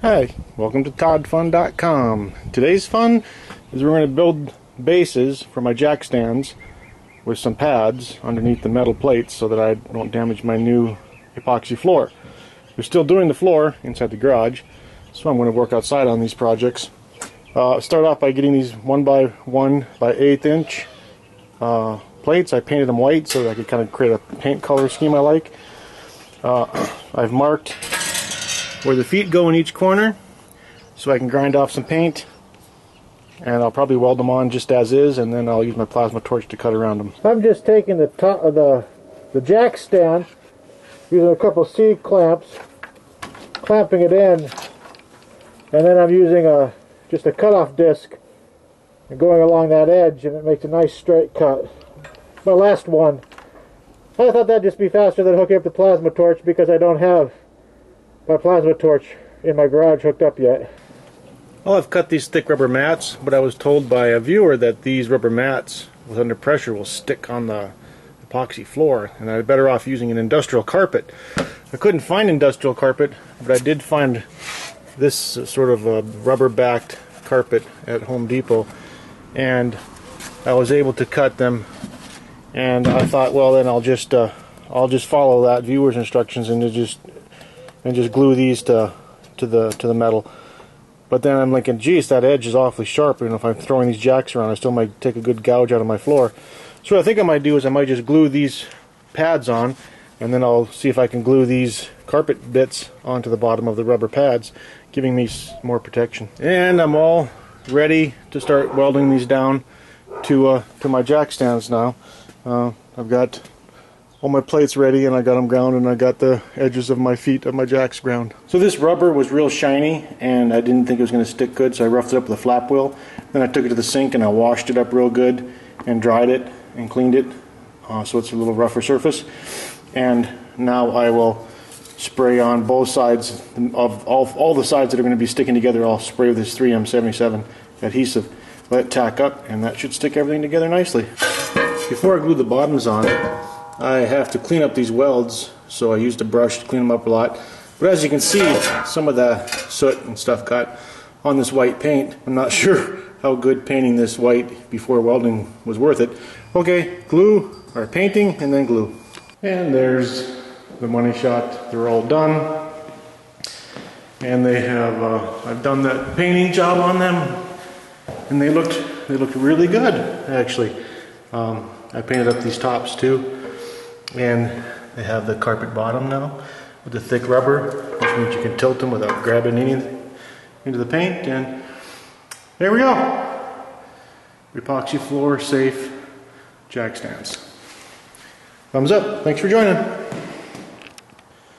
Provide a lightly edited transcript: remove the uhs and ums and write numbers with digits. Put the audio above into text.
Hi, welcome to toddfun.com. Today's fun is we're going to build bases for my jack stands with some pads underneath the metal plates so that I don't damage my new epoxy floor. We're still doing the floor inside the garage, so I'm going to work outside on these projects. Start off by getting these 1x1 by 1/8 inch plates. I painted them white so that I could kind of create a paint color scheme I like. I've marked where the feet go in each corner so I can grind off some paint, and I'll probably weld them on just as is, and then I'll use my plasma torch to cut around them. I'm just taking the top of the jack stand, using a couple C clamps, clamping it in, and then I'm using just a cutoff disc and going along that edge, and it makes a nice straight cut. My last one. I thought that'd just be faster than hooking up the plasma torch because I don't have my plasma torch in my garage hooked up yet. Well, I've cut these thick rubber mats, but I was told by a viewer that these rubber mats with under pressure will stick on the epoxy floor, and I'd better off using an industrial carpet. I couldn't find industrial carpet, but I did find this sort of a rubber backed carpet at Home Depot, and I was able to cut them, and I thought, well, then I'll just follow that viewer's instructions and just glue these to the metal. But then I'm thinking, geez, that edge is awfully sharp, and if I'm throwing these jacks around, I still might take a good gouge out of my floor. So what I think I might do is I might just glue these pads on, and then I'll see if I can glue these carpet bits onto the bottom of the rubber pads, giving me more protection. And I'm all ready to start welding these down to my jack stands now. I've got all my plates ready, and I got them ground, and I got the edges of my feet of my jacks ground. So this rubber was real shiny, and I didn't think it was going to stick good, so I roughed it up with a flap wheel. Then I took it to the sink and I washed it up real good and dried it and cleaned it, so it's a little rougher surface. And now I will spray on both sides of all the sides that are going to be sticking together. I'll spray with this 3M77 adhesive, let it tack up, and that should stick everything together nicely. Before I glue the bottoms on, I have to clean up these welds, so I used a brush to clean them up a lot. But as you can see, some of the soot and stuff got on this white paint. I'm not sure how good painting this white before welding was worth it. Okay, glue, or painting, and then glue. And there's the money shot. They're all done. And they have, I've done that painting job on them, and they looked really good, actually. I painted up these tops too. And they have the carpet bottom now with the thick rubber, which means you can tilt them without grabbing anything into the paint. And there we go. Epoxy floor safe jack stands. Thumbs up. Thanks for joining.